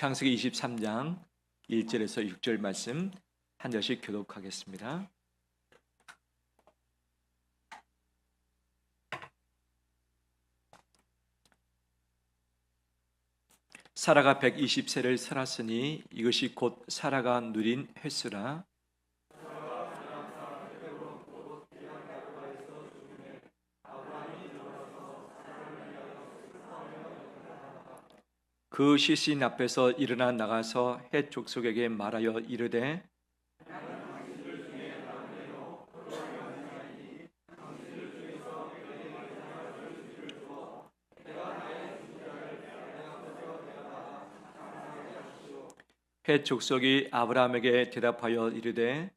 창세기 23장 1절에서 6절 말씀 한 절씩 교독하겠습니다. 사라가 120세를 살았으니 이것이 곧 사라가 누린 횟수라. 그 시신 앞에서 일어나 나가서 헷 족속에게 말하여 이르되 헷 족속이 아브라함에게 대답하여 이르되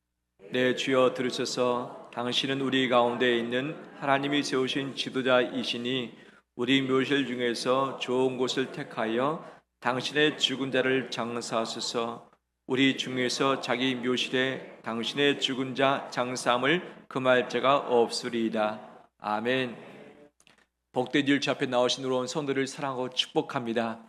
내 주여 들으소서. 당신은 우리 가운데 있는 하나님이 세우신 지도자이시니 우리 묘실 중에서 좋은 곳을 택하여 당신의 죽은 자를 장사하소서. 우리 중에서 자기 묘실에 당신의 죽은 자 장사함을 금할 자가 없으리이다. 아멘. 복된 일주 앞에 나오신 우리 성도를 사랑하고 축복합니다.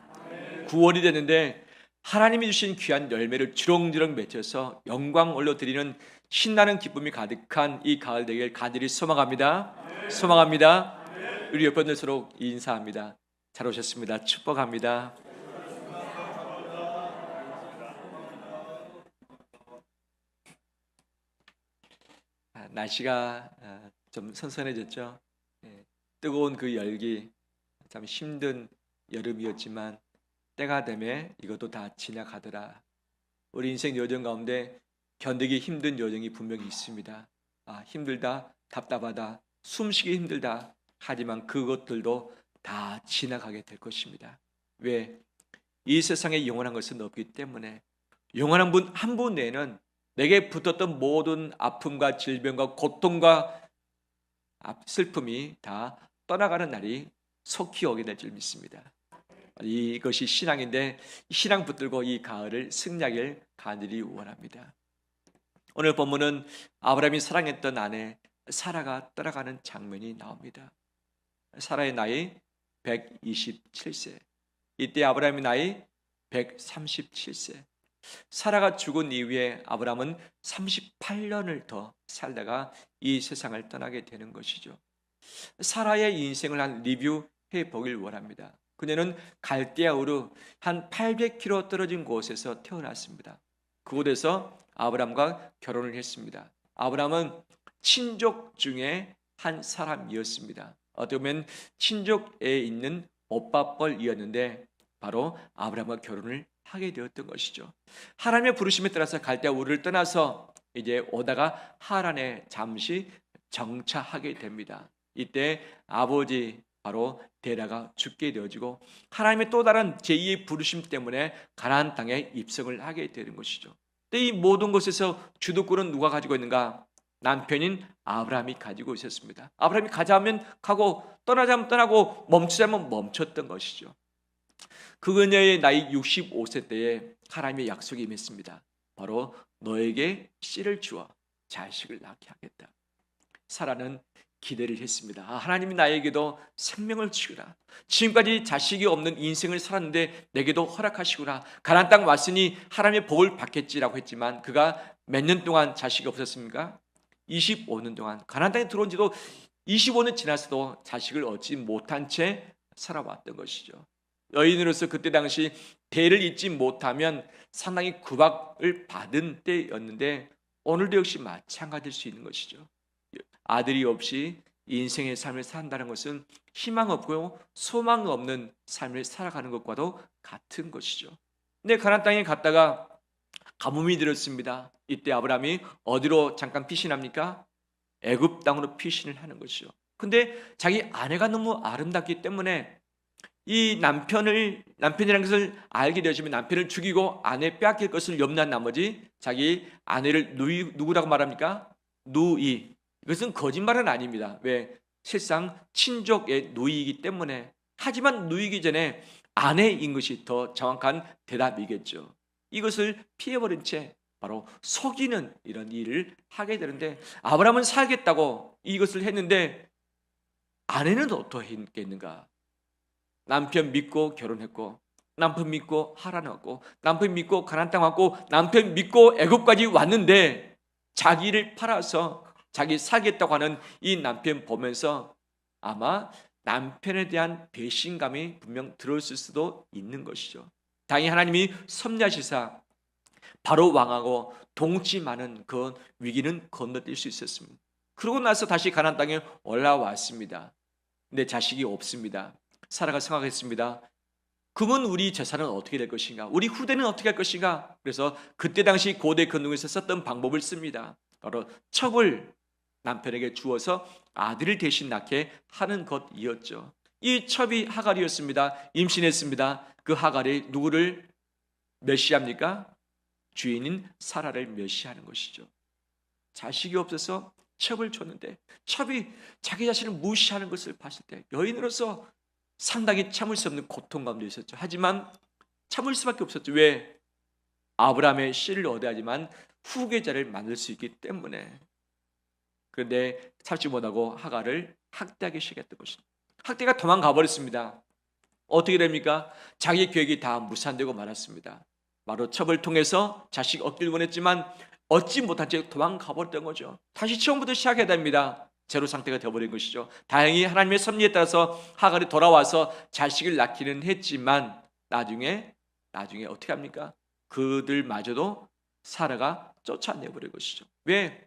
9월이 됐는데 하나님이 주신 귀한 열매를 주렁주렁 맺혀서 영광 올려드리는 신나는 기쁨이 가득한 이 가을 되길 간절히 소망합니다. 소망합니다. 우리 옆에 있는 서로 인사합니다. 잘 오셨습니다. 축복합니다. 날씨가 좀 선선해졌죠. 뜨거운 그 열기, 참 힘든 여름이었지만 때가 되면 이것도 다 지나가더라. 우리 인생 여정 가운데 견디기 힘든 여정이 분명히 있습니다. 힘들다, 답답하다, 숨쉬기 힘들다. 하지만 그것들도 다 지나가게 될 것입니다. 왜? 이 세상에 영원한 것은 없기 때문에 영원한 분 한 분 외에는 내게 붙었던 모든 아픔과 질병과 고통과 슬픔이 다 떠나가는 날이 속히 오게 될 줄 믿습니다. 이것이 신앙인데 신앙 붙들고 이 가을을 승리하길 간절히 원합니다. 오늘 본문은 아브라함이 사랑했던 아내 사라가 떠나가는 장면이 나옵니다. 사라의 나이 127세, 이때 아브라함의 나이 137세. 사라가 죽은 이후에 아브라함은 38년을 더 살다가 이 세상을 떠나게 되는 것이죠. 사라의 인생을 한 리뷰해 보길 원합니다. 그녀는 갈대아우르 한 800km 떨어진 곳에서 태어났습니다. 그곳에서 아브라함과 결혼을 했습니다. 아브라함은 친족 중에 한 사람이었습니다. 어떻게 보면 친족에 있는 오빠뻘이었는데 바로 아브라함과 결혼을 하게 되었던 것이죠. 하나님의 부르심에 따라서 갈대아우르를 떠나서 이제 오다가 하란에 잠시 정차하게 됩니다. 이때 아버지 바로 데라가 죽게 되어지고 하나님의 또 다른 제2의 부르심 때문에 가나안 땅에 입성을 하게 되는 것이죠. 근데 이 모든 것에서 주도권은 누가 가지고 있는가? 남편인 아브라함이 가지고 있었습니다. 아브라함이 가자면 가고 떠나자면 떠나고 멈추자면 멈췄던 것이죠. 그녀의 나이 65세 때에 하나님의 약속이 임했습니다. 바로 너에게 씨를 주어 자식을 낳게 하겠다. 사라는 기대를 했습니다. 하나님이 나에게도 생명을 주시구나. 지금까지 자식이 없는 인생을 살았는데 내게도 허락하시구나. 가나안 땅 왔으니 하나님의 복을 받겠지라고 했지만 그가 몇 년 동안 자식이 없었습니까? 25년 동안. 가나안 땅에 들어온 지도 25년 지났어도 자식을 얻지 못한 채 살아왔던 것이죠. 여인으로서 그때 당시 대를 잇지 못하면 상당히 구박을 받은 때였는데 오늘도 역시 마찬가지일 수 있는 것이죠. 아들이 없이 인생의 삶을 산다는 것은 희망 없고 소망 없는 삶을 살아가는 것과도 같은 것이죠. 근데 가나안 땅에 갔다가 가뭄이 들었습니다. 이때 아브라함이 어디로 잠깐 피신합니까? 애굽 땅으로 피신을 하는 것이죠. 근데 자기 아내가 너무 아름답기 때문에 이 남편이라는 것을 알게 되어지면 남편을 죽이고 아내 빼앗길 것을 염려한 나머지 자기 아내를 누구라고 말합니까? 누이. 이것은 거짓말은 아닙니다. 왜? 실상 친족의 누이이기 때문에. 하지만 누이기 전에 아내인 것이 더 정확한 대답이겠죠. 이것을 피해버린 채 바로 속이는 이런 일을 하게 되는데 아브라함은 살겠다고 이것을 했는데 아내는 어떻게 했겠는가? 남편 믿고 결혼했고 남편 믿고 하란 왔고, 남편 믿고 가나안 땅 왔고, 남편 믿고 애굽까지 왔는데 자기를 팔아서 자기 살겠다고 하는 이 남편 보면서 아마 남편에 대한 배신감이 분명 들었을 수도 있는 것이죠. 다행히 하나님이 섭리하시사 바로 왕하고 동침하는 그 위기는 건너뛸 수 있었습니다. 그러고 나서 다시 가나안 땅에 올라왔습니다. 근데 자식이 없습니다. 사라가 생각했습니다. 그러면 우리 재산은 어떻게 될 것인가? 우리 후대는 어떻게 할 것인가? 그래서 그때 당시 고대 건축에서 썼던 방법을 씁니다. 바로 첩을 남편에게 주어서 아들을 대신 낳게 하는 것이었죠. 이 첩이 하갈이었습니다. 임신했습니다. 그 하갈이 누구를 멸시합니까? 주인인 사라를 멸시하는 것이죠. 자식이 없어서 첩을 줬는데 첩이 자기 자신을 무시하는 것을 봤을 때 여인으로서 상당히 참을 수 없는 고통감도 있었죠. 하지만 참을 수밖에 없었죠. 왜? 아브라함의 씨를 얻어야 하지만 후계자를 만들 수 있기 때문에. 그런데 참지 못하고 하갈을 학대하기 시작했던 것입니다. 학대가 도망가 버렸습니다. 어떻게 됩니까? 자기 계획이 다 무산되고 말았습니다. 바로 첩을 통해서 자식 얻기를 원했지만 얻지 못한 채 도망가 버렸던 거죠. 다시 처음부터 시작해야 됩니다. 제로 상태가 되어버린 것이죠. 다행히 하나님의 섭리에 따라서 하갈이 돌아와서 자식을 낳기는 했지만 나중에 어떻게 합니까? 그들마저도 사라가 쫓아내버린 것이죠. 왜?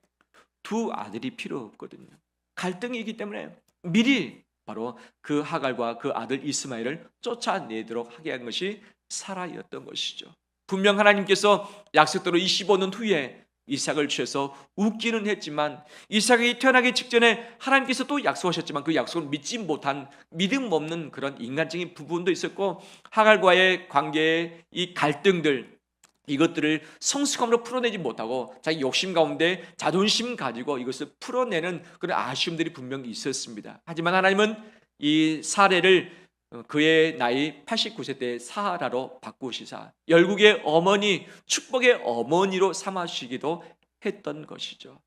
두 아들이 필요 없거든요. 갈등이 있기 때문에 미리 바로 그 하갈과 그 아들 이스마엘을 쫓아내도록 하게 한 것이 사라였던 것이죠. 분명 하나님께서 약속대로 25년 후에 이삭을 취해서 웃기는 했지만 이삭이 태어나기 직전에 하나님께서 또 약속하셨지만 그 약속을 믿지 못한 믿음 없는 그런 인간적인 부분도 있었고 하갈과의 관계의 이 갈등들 이것들을 성숙함으로 풀어내지 못하고 자기 욕심 가운데 자존심 가지고 이것을 풀어내는 그런 아쉬움들이 분명히 있었습니다. 하지만 하나님은 이 사례를 그의 나이 89세 때 사라로 바꾸시사 열국의 어머니, 축복의 어머니로 삼으시기도 했던 것이죠.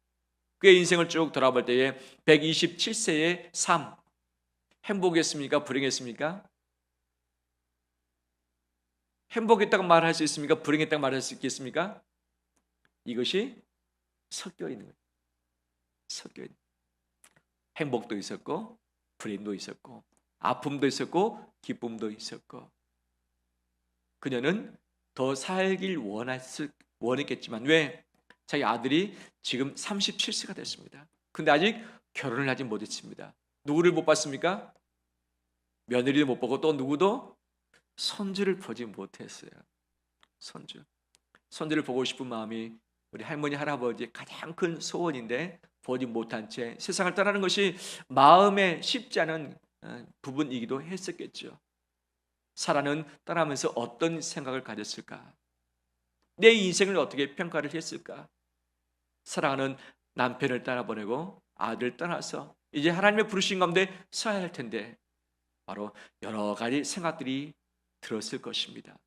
그의 인생을 쭉 돌아볼 때에 127세의 삶, 행복했습니까? 불행했습니까? 행복했다고 말할 수 있습니까? 불행했다고 말할 수 있겠습니까? 이것이 섞여 있는 거예요. 섞여 있는 거예요. 행복도 있었고 불행도 있었고 아픔도 있었고 기쁨도 있었고 그녀는 더 살길 원했겠지만 왜? 자기 아들이 지금 37세가 됐습니다. 근데 아직 결혼을 하지 못했습니다. 누구를 못 봤습니까? 며느리도 못 보고 또 누구도 손주를 보지 못했어요. 손주를 보고 싶은 마음이 우리 할머니 할아버지의 가장 큰 소원인데 보지 못한 채 세상을 떠나는 것이 마음에 쉽지 않은 부분이기도 했었겠죠. 사라는 떠나면서 어떤 생각을 가졌을까? 내 인생을 어떻게 평가를 했을까? 사랑하는 남편을 떠나보내고 아들을 떠나서 이제 하나님의 부르신 가운데 서야 할 텐데 바로 여러 가지 생각들이 들었을 것입니다.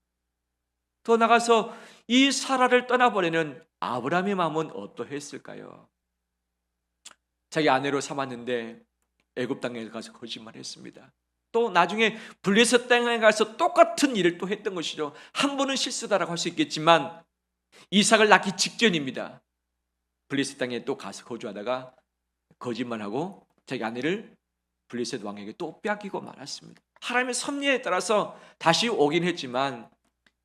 더 나가서 이 사라를 떠나보내는 아브라함의 마음은 어떠했을까요? 자기 아내로 삼았는데 애굽 땅에 가서 거짓말했습니다. 또 나중에 블레셋 땅에 가서 똑같은 일을 또 했던 것이죠. 한 번은 실수다라고 할 수 있겠지만 이삭을 낳기 직전입니다. 블레셋 땅에 또 가서 거주하다가 거짓말하고 자기 아내를 블레셋 왕에게 또 뺏기고 말았습니다. 하나님의 섭리에 따라서 다시 오긴 했지만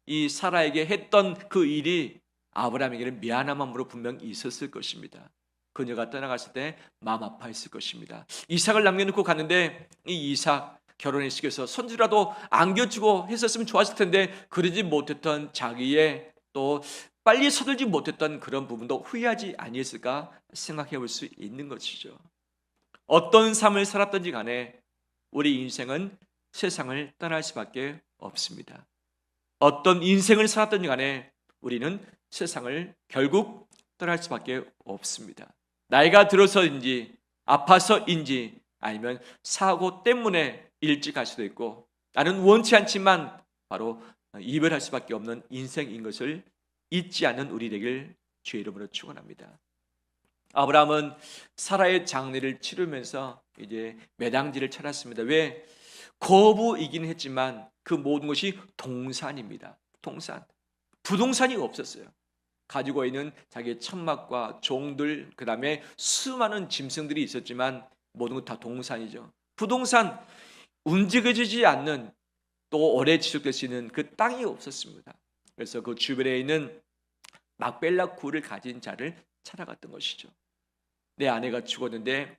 이 사라에게 했던 그 일이 아브라함에게는 미안한 마음으로 분명히 있었을 것입니다. 그녀가 떠나갔을 때 마음 아파했을 것입니다. 이삭을 남겨놓고 갔는데 이 이삭 결혼을 시켜서 손주라도 안겨주고 했었으면 좋았을 텐데 그러지 못했던 자기의 또 빨리 서둘지 못했던 그런 부분도 후회하지 아니했을까 생각해 볼 수 있는 것이죠. 어떤 삶을 살았든지 간에 우리 인생은 세상을 떠날 수밖에 없습니다. 어떤 인생을 살았든지 간에 우리는 세상을 결국 떠날 수밖에 없습니다. 나이가 들어서인지 아파서인지 아니면 사고 때문에 일찍 갈 수도 있고 나는 원치 않지만 바로 이별할 수밖에 없는 인생인 것을 잊지 않는 우리 되길 주의 이름으로 축원합니다. 아브라함은 사라의 장례를 치르면서 이제 매당지를 찾았습니다. 왜? 거부이긴 했지만 그 모든 것이 동산입니다. 동산. 부동산이 없었어요. 가지고 있는 자기의 천막과 종들, 그 다음에 수많은 짐승들이 있었지만 모든 것 다 동산이죠. 부동산, 움직여지지 않는, 또 오래 지속될 수 있는 그 땅이 없었습니다. 그래서 그 주변에 있는 막벨라 굴을 가진 자를 찾아갔던 것이죠. 내 아내가 죽었는데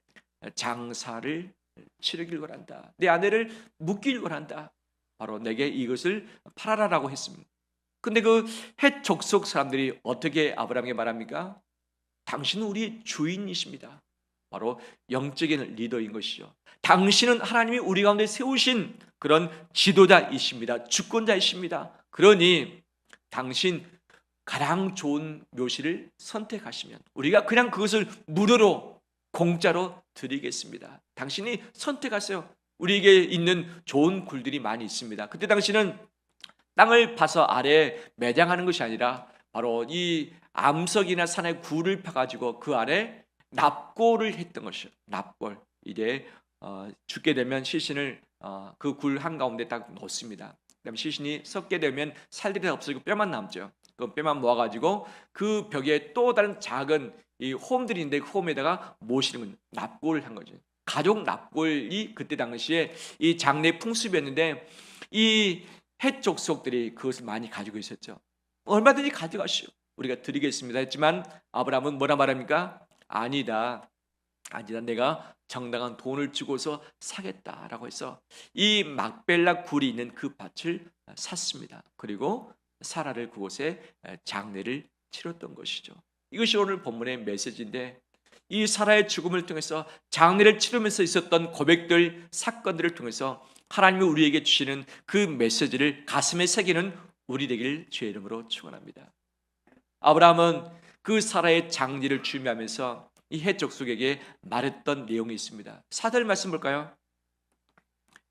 장사를 치르길 원한다. 내 아내를 묻길 원한다. 바로 내게 이것을 팔아라라고 했습니다. 근데 그 헷 족속 사람들이 어떻게 아브라함에게 말합니까? 당신은 우리 주인이십니다. 바로 영적인 리더인 것이죠. 당신은 하나님이 우리 가운데 세우신 그런 지도자이십니다. 주권자이십니다. 그러니 당신 가장 좋은 묘시를 선택하시면 우리가 그냥 그것을 무료로 공짜로 드리겠습니다. 당신이 선택하세요. 우리에게 있는 좋은 굴들이 많이 있습니다. 그때 당시는 땅을 파서 아래에 매장하는 것이 아니라 바로 이 암석이나 산의 굴을 파가지고 그 안에 납골을 했던 것이죠. 납골. 이제 죽게 되면 시신을 그 굴 한가운데 딱 넣습니다. 그다음에 시신이 썩게 되면 살들이 다 없어지고 뼈만 남죠. 그 뼈만 모아가지고 그 벽에 또 다른 작은 이 홈들이 있는데 그 홈에다가 모시는 건 납골을 한 거죠. 가족 납골이 그때 당시에 이 장례 풍습이었는데 이 헷 족속들이 그것을 많이 가지고 있었죠. 얼마든지 가져가시오. 우리가 드리겠습니다 했지만 아브라함은 뭐라 말합니까? 아니다. 내가 정당한 돈을 주고서 사겠다라고 해서 이 막벨라 굴이 있는 그 밭을 샀습니다. 그리고 사라를 그곳에 장례를 치렀던 것이죠. 이것이 오늘 본문의 메시지인데, 이 사라의 죽음을 통해서 장례를 치르면서 있었던 고백들, 사건들을 통해서 하나님이 우리에게 주시는 그 메시지를 가슴에 새기는 우리 되기를 주의 이름으로 축원합니다. 아브라함은 그 사라의 장례를 준비하면서 이 헷 족속에게 말했던 내용이 있습니다. 4절 말씀 볼까요?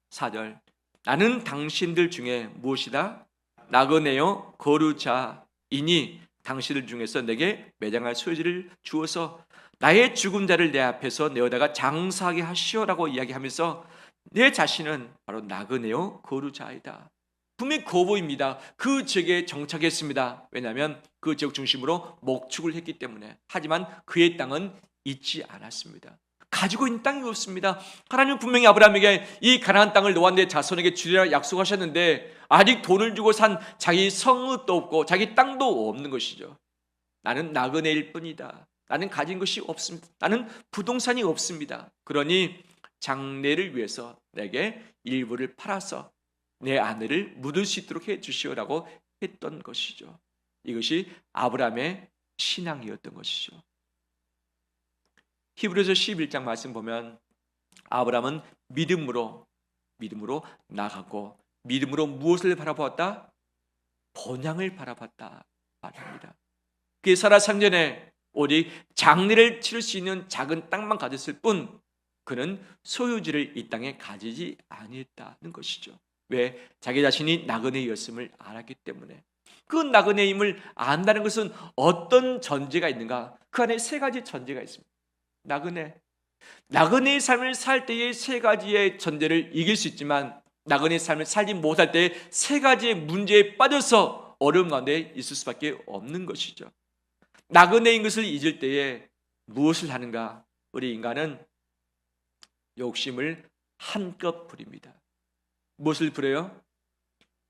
4절. 나는 당신들 중에 무엇이다? 나그네요 거류자이니 당신들 중에서 내게 매장할 소유지를 주어서 나의 죽은 자를 내 앞에서 내어다가 장사하게 하시오라고 이야기하면서 내 자신은 바로 나그네요 거류자이다. 분명히 거부입니다. 그 지역에 정착했습니다. 왜냐하면 그 지역 중심으로 목축을 했기 때문에. 하지만 그의 땅은 잊지 않았습니다. 가지고 있는 땅이 없습니다. 하나님은 분명히 아브라함에게 이 가나안 땅을 너와 내 자손에게 주리라 약속하셨는데 아직 돈을 주고 산 자기 성읍도 없고 자기 땅도 없는 것이죠. 나는 나그네일 뿐이다. 나는 가진 것이 없습니다. 나는 부동산이 없습니다. 그러니 장례를 위해서 내게 일부를 팔아서 내 아내를 묻을 수 있도록 해 주시오라고 했던 것이죠. 이것이 아브라함의 신앙이었던 것이죠. 히브리서 11장 말씀 보면 아브라함은 믿음으로 나갔고 믿음으로 무엇을 바라보았다? 본향을 바라봤다 말합니다. 그의 사라 상전에 오직 장례를 치를 수 있는 작은 땅만 가졌을 뿐 그는 소유지를 이 땅에 가지지 아니했다는 것이죠. 왜? 자기 자신이 나그네였음을 알았기 때문에. 그 나그네임을 안다는 것은 어떤 전제가 있는가? 그 안에 세 가지 전제가 있습니다. 나그네의 삶을 살 때의 세 가지의 전제를 이길 수 있지만 나그네의 삶을 살지 못할 때의 세 가지의 문제에 빠져서 어려움 가운데 있을 수밖에 없는 것이죠. 나그네인 것을 잊을 때에 무엇을 하는가? 우리 인간은 욕심을 한껏 부립니다. 무엇을 부려요?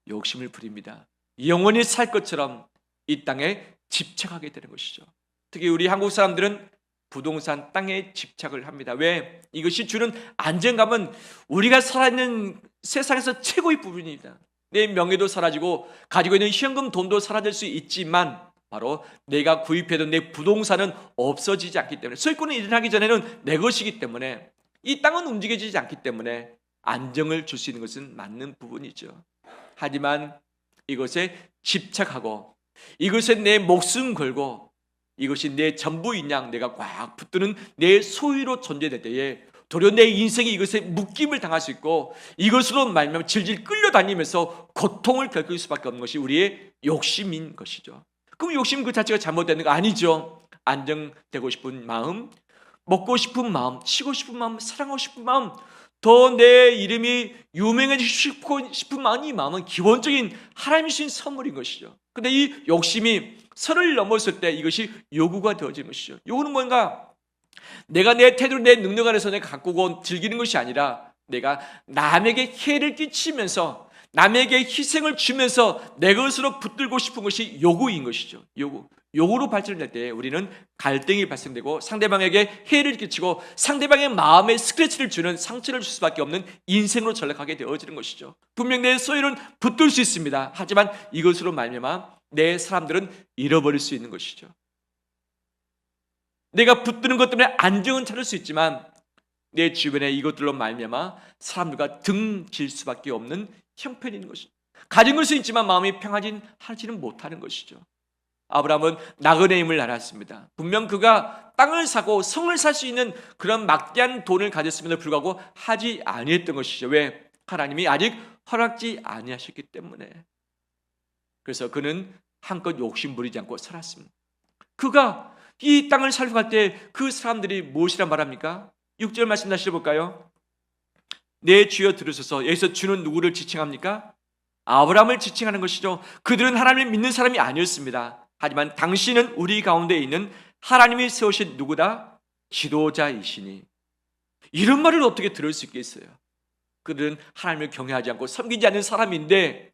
욕심을 부립니다. 영원히 살 것처럼 이 땅에 집착하게 되는 것이죠. 특히 우리 한국 사람들은 부동산 땅에 집착을 합니다. 왜? 이것이 주는 안정감은 우리가 살아있는 세상에서 최고의 부분입니다. 내 명예도 사라지고 가지고 있는 현금 돈도 사라질 수 있지만 바로 내가 구입해둔 내 부동산은 없어지지 않기 때문에, 소유권은 일어나기 전에는 내 것이기 때문에, 이 땅은 움직여지지 않기 때문에 안정을 줄 수 있는 것은 맞는 부분이죠. 하지만 이것에 집착하고 이것에 내 목숨 걸고 이것이 내 전부인 양 내가 꽉 붙드는 내 소유로 존재될 때에 도리어 내 인생이 이것에 묶임을 당할 수 있고 이것으로 말미암아 질질 끌려다니면서 고통을 겪을 수밖에 없는 것이 우리의 욕심인 것이죠. 그럼 욕심 그 자체가 잘못되는 거 아니죠. 안정되고 싶은 마음, 먹고 싶은 마음, 쉬고 싶은 마음, 사랑하고 싶은 마음, 더 내 이름이 유명해지고 싶은 마음은 기본적인 하나님이 주신 선물인 것이죠. 근데 이 욕심이 선을 넘었을 때 이것이 요구가 되어지는 것이죠. 요구는 뭔가 내가 내 태도로 내 능력 안에서 내가 가꾸고 즐기는 것이 아니라 내가 남에게 해를 끼치면서 남에게 희생을 주면서 내 것으로 붙들고 싶은 것이 요구인 것이죠. 요구로 발전될 때 우리는 갈등이 발생되고 상대방에게 해를 끼치고 상대방의 마음에 스크래치를 주는 상처를 줄 수밖에 없는 인생으로 전락하게 되어지는 것이죠. 분명 내 소유는 붙들 수 있습니다. 하지만 이것으로 말미암아 내 사람들은 잃어버릴 수 있는 것이죠. 내가 붙드는 것 때문에 안정은 찾을 수 있지만 내 주변에 이것들로 말미암아 사람들과 등질 수밖에 없는 형편이 있는 것이죠. 가진 것은 있지만 마음이 평안하지는 못하는 것이죠. 아브라함은 나그네의 힘을 알았습니다. 분명 그가 땅을 사고 성을 살 수 있는 그런 막대한 돈을 가졌음에도 불구하고 하지 아니했던 것이죠. 왜? 하나님이 아직 허락지 아니하셨기 때문에. 그래서 그는 한껏 욕심 부리지 않고 살았습니다. 그가 이 땅을 살고 갈 때 그 사람들이 무엇이라 말합니까? 6절 말씀 다시 볼까요? 내 주여 들으소서. 여기서 주는 누구를 지칭합니까? 아브라함을 지칭하는 것이죠. 그들은 하나님을 믿는 사람이 아니었습니다. 하지만 당신은 우리 가운데 있는 하나님이 세우신 누구다? 지도자이시니. 이런 말을 어떻게 들을 수 있겠어요? 그들은 하나님을 경외하지 않고 섬기지 않는 사람인데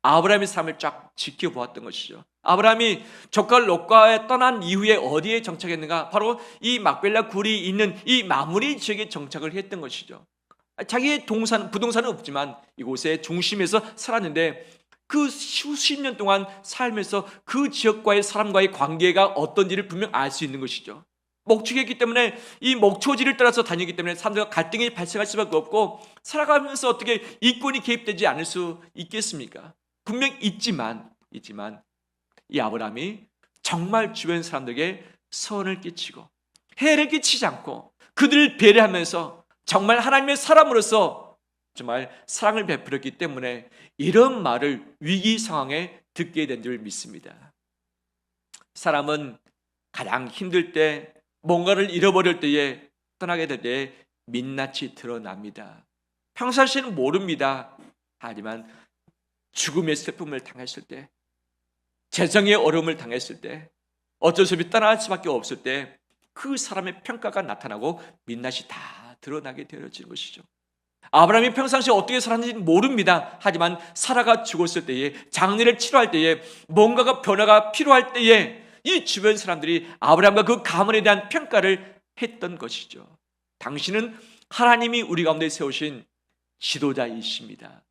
아브라함의 삶을 쫙 지켜보았던 것이죠. 아브라함이 조카 롯과에 떠난 이후에 어디에 정착했는가? 바로 이 막벨라 굴이 있는 이 마므리 지역에 정착을 했던 것이죠. 자기의 부동산은 없지만 이곳의 중심에서 살았는데 그 수십 년 동안 살면서 그 지역과의 사람과의 관계가 어떤지를 분명 알 수 있는 것이죠. 목축했기 때문에 이 목초지를 따라서 다니기 때문에 사람들과 갈등이 발생할 수밖에 없고 살아가면서 어떻게 이권이 개입되지 않을 수 있겠습니까? 분명 있지만 이 아브라함이 정말 주변 사람들에게 선을 끼치고 해를 끼치지 않고 그들을 배려하면서 정말 하나님의 사람으로서 정말 사랑을 베풀었기 때문에 이런 말을 위기 상황에 듣게 된 줄 믿습니다. 사람은 가장 힘들 때 뭔가를 잃어버릴 때에 떠나게 될 때에 민낯이 드러납니다. 평상시에는 모릅니다. 하지만 죽음의 슬픔을 당했을 때, 재정의 어려움을 당했을 때, 어쩔 수 없이 떠날 수밖에 없을 때 그 사람의 평가가 나타나고 민낯이 다 드러나게 되어지는 것이죠. 아브라함이 평상시에 어떻게 살았는지 모릅니다. 하지만 사라가 죽었을 때에, 장례를 치러할 때에, 뭔가가 변화가 필요할 때에 이 주변 사람들이 아브라함과 그 가문에 대한 평가를 했던 것이죠. 당신은 하나님이 우리 가운데 세우신 지도자이십니다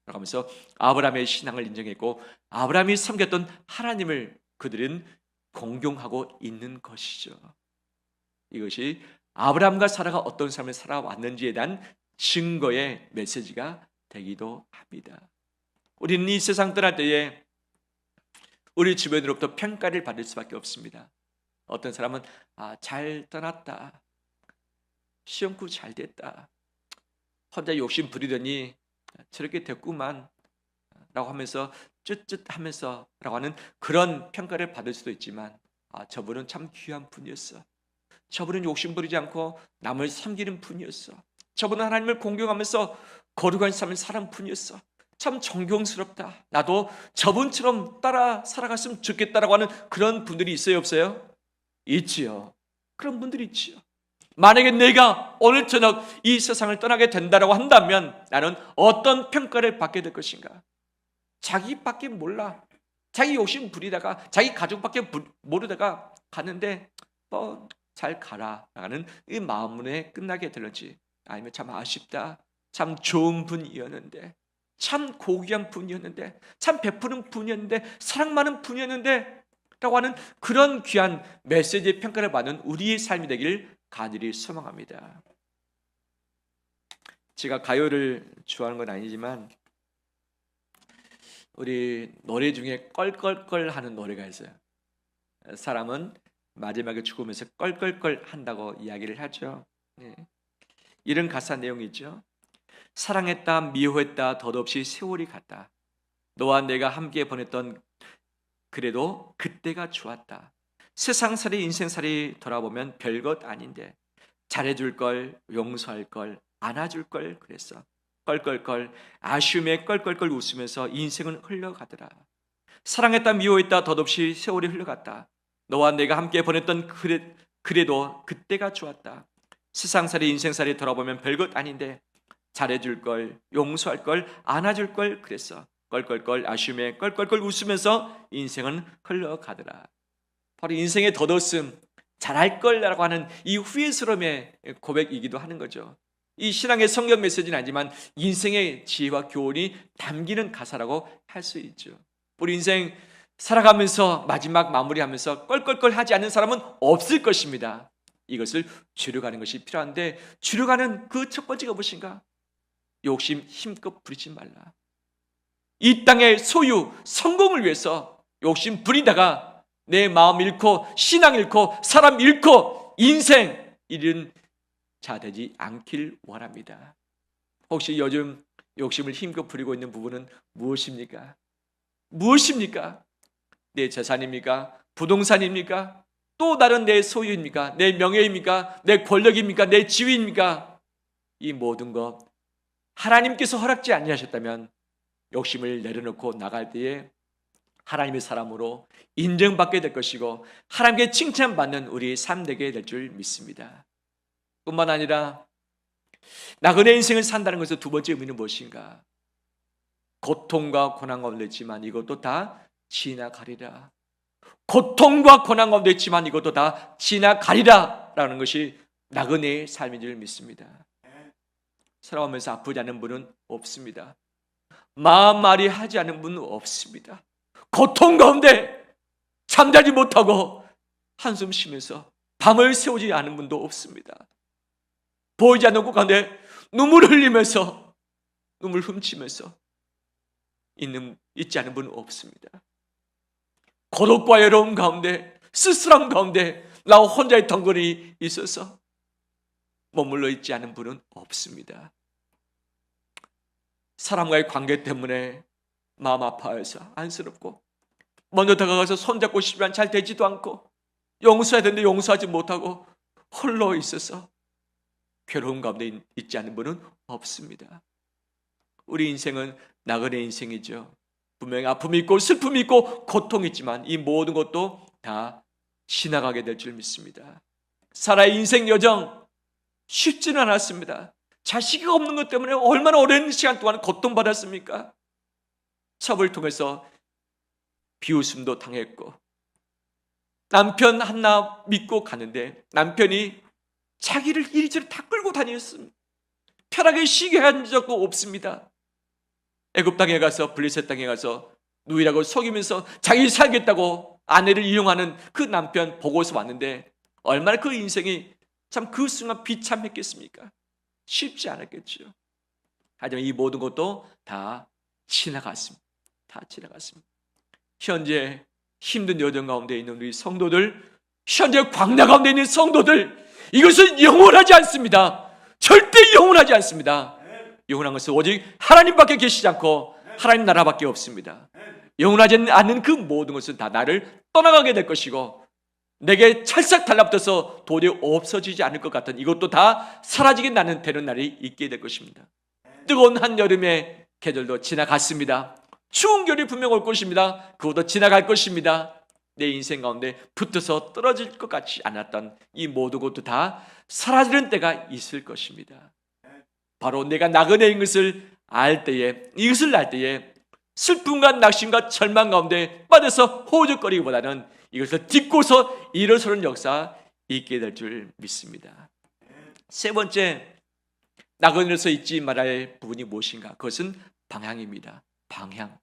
라고 하면서 아브라함의 신앙을 인정했고 아브라함이 섬겼던 하나님을 그들은 공경하고 있는 것이죠. 이것이 아브라함과 사라가 어떤 삶을 살아왔는지에 대한 증거의 메시지가 되기도 합니다. 우리는 이 세상 떠날 때에 우리 주변으로부터 평가를 받을 수밖에 없습니다. 어떤 사람은 잘 떠났다, 시험구 잘 됐다, 혼자 욕심 부리더니 저렇게 됐구만 라고 하면서 쯧쯧하면서 라고 하는 그런 평가를 받을 수도 있지만 저분은 참 귀한 분이었어, 저분은 욕심 부리지 않고 남을 섬기는 분이었어, 저분은 하나님을 공경하면서 거룩한 삶을 사는 분이었어, 참 존경스럽다, 나도 저분처럼 따라 살아갔으면 좋겠다라고 하는 그런 분들이 있어요, 없어요? 있지요. 그런 분들이 있지요. 만약에 내가 오늘 저녁 이 세상을 떠나게 된다라고 한다면 나는 어떤 평가를 받게 될 것인가? 자기밖에 몰라, 자기 욕심 부리다가 자기 가족밖에 모르다가 갔는데 잘 가라 라는 이 마음에 끝나게 될지, 아니면 참 아쉽다, 참 좋은 분이었는데, 참 고귀한 분이었는데, 참 베푸는 분이었는데, 사랑 많은 분이었는데 라고 하는 그런 귀한 메시지의 평가를 받는 우리의 삶이 되기를 간절히 소망합니다. 제가 가요를 좋아하는 건 아니지만 우리 노래 중에 껄껄껄 하는 노래가 있어요. 사람은 마지막에 죽으면서 껄껄껄 한다고 이야기를 하죠. 이런 가사 내용이 있죠. 사랑했다, 미워했다, 덧없이 세월이 갔다. 너와 내가 함께 보냈던 그래도 그때가 좋았다. 세상살이 인생살이 돌아보면 별것 아닌데 잘해줄 걸, 용서할 걸, 안아줄 걸 그랬어. 껄껄껄 아쉬움에 껄껄껄 웃으면서 인생은 흘러가더라. 사랑했다 미워했다 덧없이 세월이 흘러갔다. 너와 내가 함께 보냈던 그래도 그때가 좋았다. 세상살이 인생살이 돌아보면 별것 아닌데 잘해줄 걸, 용서할 걸, 안아줄 걸 그랬어. 껄껄껄 아쉬움에 껄껄껄 웃으면서 인생은 흘러가더라. 바로 인생의 덧없음, 잘할 걸라고 하는 이 후회스러움의 고백이기도 하는 거죠. 이 신앙의 성경 메시지는 아니지만 인생의 지혜와 교훈이 담기는 가사라고 할 수 있죠. 우리 인생 살아가면서 마지막 마무리하면서 껄껄껄 하지 않는 사람은 없을 것입니다. 이것을 줄여가는 것이 필요한데, 줄여가는 그 첫 번째가 무엇인가? 욕심 힘껏 부리지 말라. 이 땅의 소유, 성공을 위해서 욕심 부리다가 내 마음 잃고 신앙 잃고 사람 잃고 인생 잃은 자 되지 않길 원합니다. 혹시 요즘 욕심을 힘껏 부리고 있는 부분은 무엇입니까? 무엇입니까? 내 재산입니까? 부동산입니까? 또 다른 내 소유입니까? 내 명예입니까? 내 권력입니까? 내 지위입니까? 이 모든 것 하나님께서 허락지 아니하셨다면 욕심을 내려놓고 나갈 때에 하나님의 사람으로 인정받게 될 것이고 하나님께 칭찬받는 우리 삶 되게 될 줄 믿습니다. 뿐만 아니라 나그네 인생을 산다는 것의 두 번째 의미는 무엇인가? 고통과 고난 가운데 있지만 이것도 다 지나가리라. 고통과 고난 가운데 있지만 이것도 다 지나가리라 라는 것이 나그네의 삶인 줄 믿습니다. 살아오면서 아프지 않은 분은 없습니다. 마음앓이 하지 않은 분은 없습니다. 고통 가운데 잠자지 못하고 한숨 쉬면서 밤을 새우지 않은 분도 없습니다. 보이지 않는 곳 가운데 눈물을 흘리면서 눈물 훔치면서 있지 않은 분은 없습니다. 고독과 외로움 가운데 쓸쓸함 가운데 나 혼자의 덩그러니 있어서 머물러 있지 않은 분은 없습니다. 사람과의 관계 때문에 마음 아파해서 안쓰럽고 먼저 다가가서 손잡고 싶지만 잘 되지도 않고 용서해야 되는데 용서하지 못하고 홀로 있어서 괴로움 가운데 있지 않은 분은 없습니다. 우리 인생은 나그네 인생이죠. 분명히 아픔이 있고 슬픔이 있고 고통이 있지만 이 모든 것도 다 지나가게 될 줄 믿습니다. 사라의 인생 여정 쉽지는 않았습니다. 자식이 없는 것 때문에 얼마나 오랜 시간 동안 고통받았습니까? 첩을 통해서 비웃음도 당했고 남편 하나 믿고 가는데 남편이 자기를 이리저리 다 끌고 다녔습니다. 편하게 쉬게 한 적도 없습니다. 애굽 땅에 가서 블레셋 땅에 가서 누이라고 속이면서 자기 살겠다고 아내를 이용하는 그 남편 보고서 왔는데 얼마나 그 인생이 참 그 순간 비참했겠습니까? 쉽지 않았겠죠. 하지만 이 모든 것도 다 지나갔습니다. 다 지나갔습니다. 현재 힘든 여정 가운데 있는 우리 성도들, 현재 광야 가운데 있는 성도들, 이것은 영원하지 않습니다. 절대 영원하지 않습니다. 영원한 것은 오직 하나님밖에 계시지 않고 하나님 나라밖에 없습니다. 영원하지 않는 그 모든 것은 다 나를 떠나가게 될 것이고 내게 찰싹 달라붙어서 도저히 없어지지 않을 것 같은 이것도 다 사라지게 되는 날이 있게 될 것입니다. 뜨거운 한여름의 계절도 지나갔습니다. 추운 겨울이 분명 올 것입니다. 그것도 지나갈 것입니다. 내 인생 가운데 붙어서 떨어질 것 같지 않았던 이 모든 것도 다 사라지는 때가 있을 것입니다. 바로 내가 나그네인 것을 알 때에, 이것을 알 때에 슬픔과 낙심과 절망 가운데 빠져서 호적거리기보다는 이것을 딛고서 일어서는 역사 있게 될 줄 믿습니다. 세 번째, 나그네로서 잊지 말아야 할 부분이 무엇인가? 그것은 방향입니다. 방향.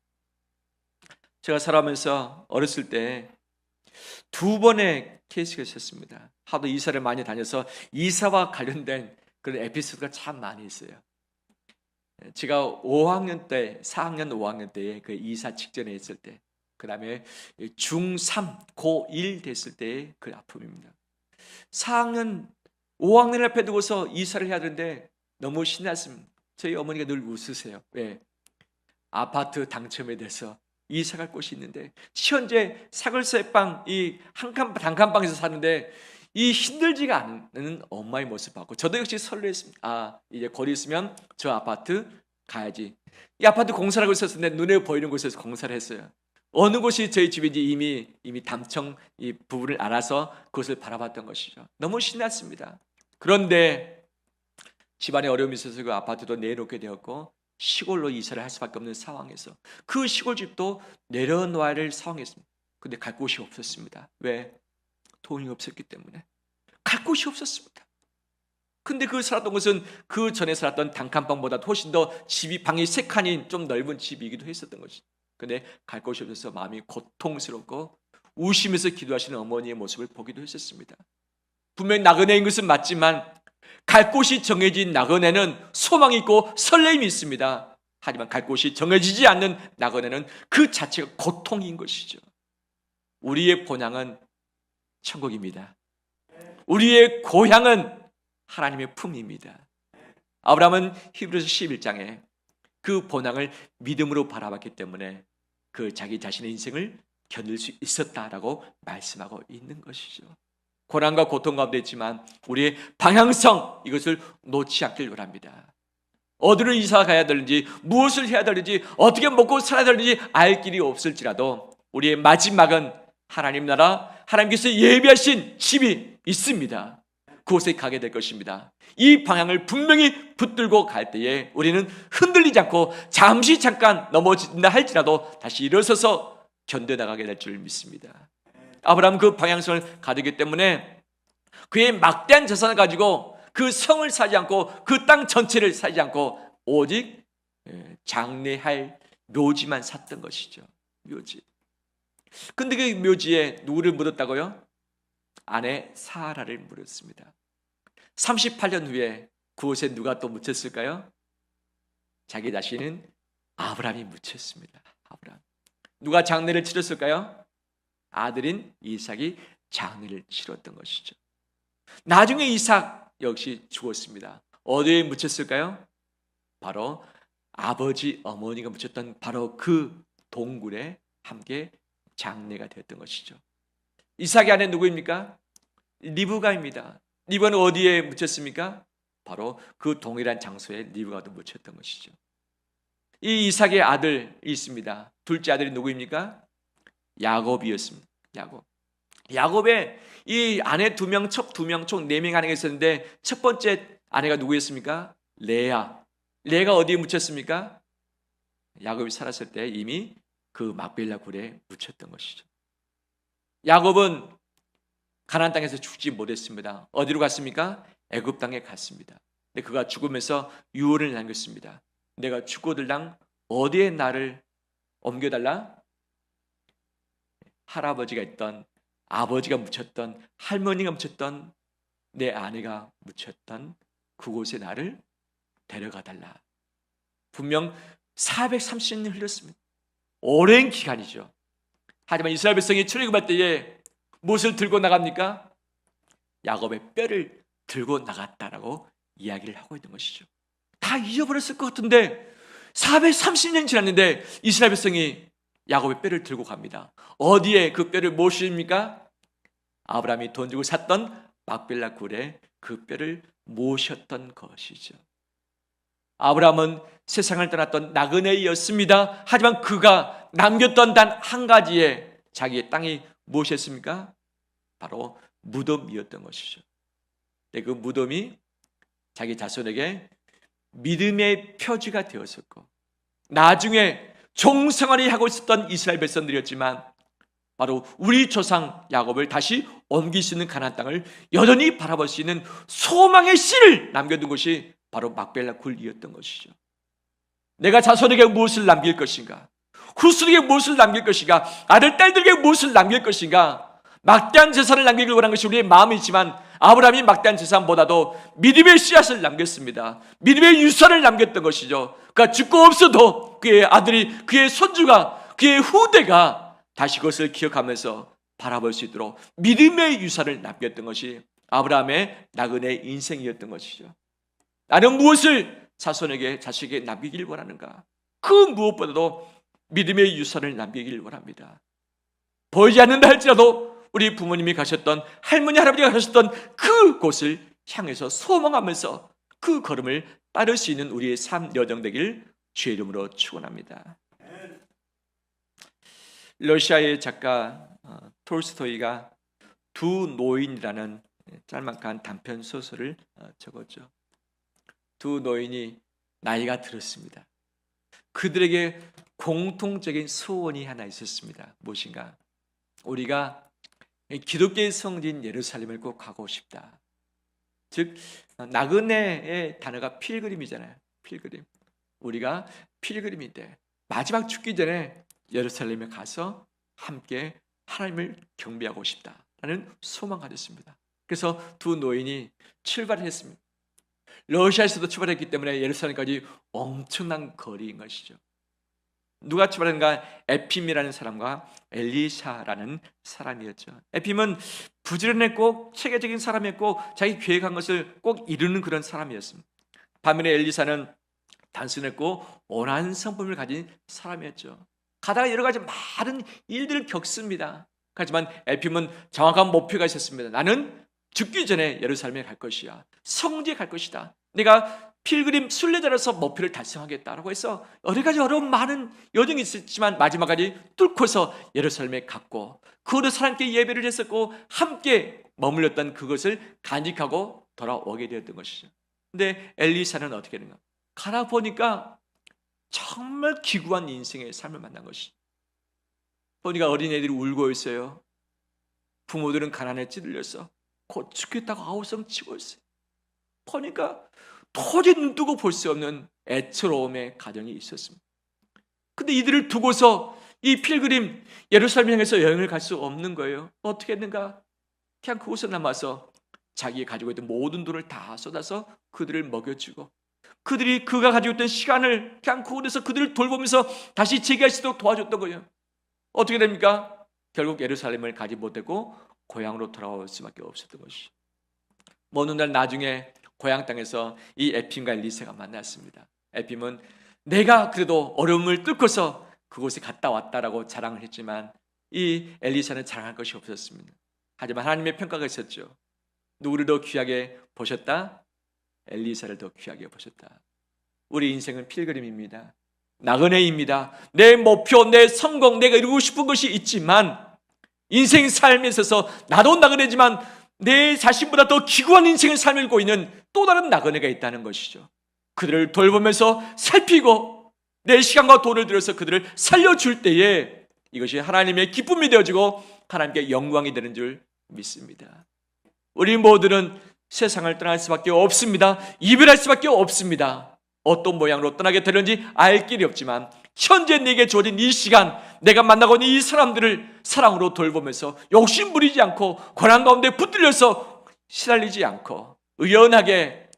제가 살아가면서 어렸을 때 두 번의 케이스가 있었습니다. 하도 이사를 많이 다녀서 이사와 관련된 그런 에피소드가 참 많이 있어요. 제가 5학년 때, 4학년, 5학년 때에 그 이사 직전에 있을 때, 그 다음에 중3, 고1 됐을 때의 그 아픔입니다. 4학년, 5학년 앞에 두고서 이사를 해야 되는데 너무 신났습니다. 저희 어머니가 늘 웃으세요. 왜? 아파트 당첨에 대해서 이사 갈 곳이 있는데 현재 사글세방 이 단칸방에서 사는데 이 힘들지가 않은 엄마의 모습 봤고 저도 역시 설레했습니다. 이제 거리 있으면 저 아파트 가야지. 이 아파트 공사를 하고 있었는데 눈에 보이는 곳에서 공사를 했어요. 어느 곳이 저희 집인지 이미 담청 이 부분을 알아서 그것을 바라봤던 것이죠. 너무 신났습니다. 그런데 집안에 어려움이 있어서 그 아파트도 내놓게 되었고 시골로 이사를 할 수밖에 없는 상황에서 그 시골집도 내려놔야 할 상황이었습니다. 근데 갈 곳이 없었습니다. 왜? 돈이 없었기 때문에 갈 곳이 없었습니다. 근데 그 살았던 곳은 그 전에 살았던 단칸방보다 훨씬 더 방이 3칸인 좀 넓은 집이기도 했었던 것이죠. 근데 갈 곳이 없어서 마음이 고통스럽고 우시면서 기도하시는 어머니의 모습을 보기도 했었습니다. 분명히 나그네인 것은 맞지만 갈 곳이 정해진 나그네는 소망이 있고 설렘이 있습니다. 하지만 갈 곳이 정해지지 않는 나그네는 그 자체가 고통인 것이죠. 우리의 본향은 천국입니다. 우리의 고향은 하나님의 품입니다. 아브라함은 히브리서 11장에 그 본향을 믿음으로 바라봤기 때문에 그 자기 자신의 인생을 견딜 수 있었다라고 말씀하고 있는 것이죠. 고난과 고통 가운데 있지만 우리의 방향성 이것을 놓지 않길 원합니다. 어디로 이사 가야 되는지 무엇을 해야 되는지 어떻게 먹고 살아야 되는지 알 길이 없을지라도 우리의 마지막은 하나님 나라 하나님께서 예비하신 집이 있습니다. 그곳에 가게 될 것입니다. 이 방향을 분명히 붙들고 갈 때에 우리는 흔들리지 않고 잠깐 넘어진다 할지라도 다시 일어서서 견뎌나가게 될 줄 믿습니다. 아브라함 그 방향성을 가지기 때문에 그의 막대한 재산을 가지고 그 성을 사지 않고 그 땅 전체를 사지 않고 오직 장례할 묘지만 샀던 것이죠. 묘지. 근데 그 묘지에 누구를 묻었다고요? 아내 사라를 묻었습니다. 38년 후에 그곳에 누가 또 묻혔을까요? 자기 자신은 아브라함이 묻혔습니다. 아브라함. 누가 장례를 치렀을까요? 아들인 이삭이 장례를 치렀던 것이죠. 나중에 이삭 역시 죽었습니다. 어디에 묻혔을까요? 바로 아버지 어머니가 묻혔던 바로 그 동굴에 함께 장례가 되었던 것이죠. 이삭의 아내 누구입니까? 리브가입니다. 리브가는 어디에 묻혔습니까? 바로 그 동일한 장소에 리브가도 묻혔던 것이죠. 이 이삭의 아들이 있습니다. 둘째 아들이 누구입니까? 야곱이었습니다. 야곱의 이 아내 총 4명 아내가 있었는데 첫 번째 아내가 누구였습니까? 레아가 어디에 묻혔습니까? 야곱이 살았을 때 이미 그 막벨라 굴에 묻혔던 것이죠. 야곱은 가나안 땅에서 죽지 못했습니다. 어디로 갔습니까? 애굽 땅에 갔습니다. 근데 그가 죽으면서 유언을 남겼습니다. 내가 죽고들랑 어디에 나를 옮겨달라? 할아버지가 있던 아버지가 묻혔던 할머니가 묻혔던 내 아내가 묻혔던 그곳에 나를 데려가 달라. 분명 430년 흘렸습니다. 오랜 기간이죠. 하지만 이스라엘 백성이 출애굽할 때에 무엇을 들고 나갑니까? 야곱의 뼈를 들고 나갔다라고 이야기를 하고 있는 것이죠. 다 잊어버렸을 것 같은데 430년 지났는데 이스라엘 백성이 야곱의 뼈를 들고 갑니다. 어디에 그 뼈를 모십니까? 아브라함이 돈 주고 샀던 막벨라 굴에 그 뼈를 모셨던 것이죠. 아브라함은 세상을 떠났던 나그네였습니다. 하지만 그가 남겼던 단 한 가지의 자기의 땅이 무엇이었습니까? 바로 무덤이었던 것이죠. 그 무덤이 자기 자손에게 믿음의 표지가 되었었고 나중에 종생활이 하고 있었던 이스라엘 백성들이었지만 바로 우리 조상 야곱을 다시 옮길 수 있는 가나안 땅을 여전히 바라볼 수 있는 소망의 씨를 남겨둔 것이 바로 막벨라 굴이었던 것이죠. 내가 자손에게 무엇을 남길 것인가? 후손에게 무엇을 남길 것인가? 아들, 딸들에게 무엇을 남길 것인가? 막대한 재산을 남기길 원한 것이 우리의 마음이지만 아브라함이 막대한 재산보다도 믿음의 씨앗을 남겼습니다. 믿음의 유산을 남겼던 것이죠. 그가 죽고 없어도 그의 아들이, 그의 손주가, 그의 후대가 다시 그것을 기억하면서 바라볼 수 있도록 믿음의 유산을 남겼던 것이 아브라함의 나그네 인생이었던 것이죠. 나는 무엇을 자손에게, 자식에게 남기길 원하는가? 그 무엇보다도 믿음의 유산을 남기길 원합니다. 보이지 않는다 할지라도 우리 부모님이 가셨던, 할머니 할아버지가 가셨던 그곳을 향해서 소망하면서 그 걸음을 따를 수 있는 우리의 삶 여정 되길 주의 이름으로 축원합니다. 러시아의 작가 톨스토이가 두 노인이라는 짤막한 단편 소설을 적었죠. 두 노인이 나이가 들었습니다. 그들에게 공통적인 소원이 하나 있었습니다. 무엇인가? 우리가 기독교의 성지인 예루살렘을 꼭 가고 싶다. 즉 나그네의 단어가 필그림이잖아요. 필그림. 우리가 필그림인데 마지막 죽기 전에 예루살렘에 가서 함께 하나님을 경배하고 싶다라는 소망을 가졌습니다. 그래서 두 노인이 출발을 했습니다. 러시아에서도 출발했기 때문에 예루살렘까지 엄청난 거리인 것이죠. 누가 출발했는가? 에핌이라는 사람과 엘리샤라는 사람이었죠. 에핌은 부지런했고 체계적인 사람이었고 자기 계획한 것을 꼭 이루는 그런 사람이었습니다. 반면에 엘리사는 단순했고 온화한 성품을 가진 사람이었죠. 가다가 여러 가지 많은 일들을 겪습니다. 하지만 에핌은 정확한 목표가 있었습니다. 나는 죽기 전에 예루살렘에 갈 것이야. 성지에 갈 것이다. 내가 필그림 순례자로서 목표를 달성하겠다라고 해서 여러 가지 어려운 많은 여정이 있었지만 마지막까지 뚫고서 예루살렘에 갔고 그곳에 하나님께 예배를 했었고 함께 머물렀던 그것을 간직하고 돌아오게 되었던 것이죠. 근데 엘리사는 어떻게 되는가? 가다 보니까 정말 기구한 인생의 삶을 만난 것이죠. 보니까 어린애들이 울고 있어요. 부모들은 가난에 찌들려서 곧 죽겠다고 아우성 치고 있어요. 보니까 도저히 눈 뜨고 볼 수 없는 애처로움의 가정이 있었습니다. 근데 이들을 두고서 이 필그림 예루살렘 향해서 여행을 갈 수 없는 거예요. 어떻게 했는가? 그냥 그곳에 남아서 자기가 가지고 있던 모든 돈을 다 쏟아서 그들을 먹여주고 그들이 그가 가지고 있던 시간을 그냥 그곳에서 그들을 돌보면서 다시 재기할 수 있도록 도와줬던 거예요. 어떻게 됩니까? 결국 예루살렘을 가지 못하고 고향으로 돌아올 수밖에 없었던 것이죠. 어느 날 나중에 고향 땅에서 이 에핌과 엘리사가 만났습니다. 에핌은 내가 그래도 어려움을 뚫고서 그곳에 갔다 왔다라고 자랑을 했지만 이 엘리사는 자랑할 것이 없었습니다. 하지만 하나님의 평가가 있었죠. 누구를 더 귀하게 보셨다? 엘리사를 더 귀하게 보셨다. 우리 인생은 필그림입니다. 나그네입니다. 내 목표, 내 성공, 내가 이루고 싶은 것이 있지만 인생 삶에 있어서 나도 나그네지만 내 자신보다 더 기구한 인생을 살고 있는 또 다른 나그네가 있다는 것이죠. 그들을 돌보면서 살피고 내 시간과 돈을 들여서 그들을 살려줄 때에 이것이 하나님의 기쁨이 되어지고 하나님께 영광이 되는 줄 믿습니다. 우리 모두는 세상을 떠날 수밖에 없습니다. 이별할 수밖에 없습니다. 어떤 모양으로 떠나게 되는지 알 길이 없지만 현재 내게 주어진 이 시간 내가 만나고 있는 이 사람들을 사랑으로 돌보면서 욕심 부리지 않고 고난 가운데 붙들려서 시달리지 않고 의연하게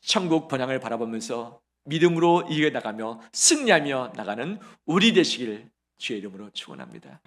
천국 번향을 바라보면서 믿음으로 이겨나가며 승리하며 나가는 우리 되시길 주의 이름으로 축원합니다.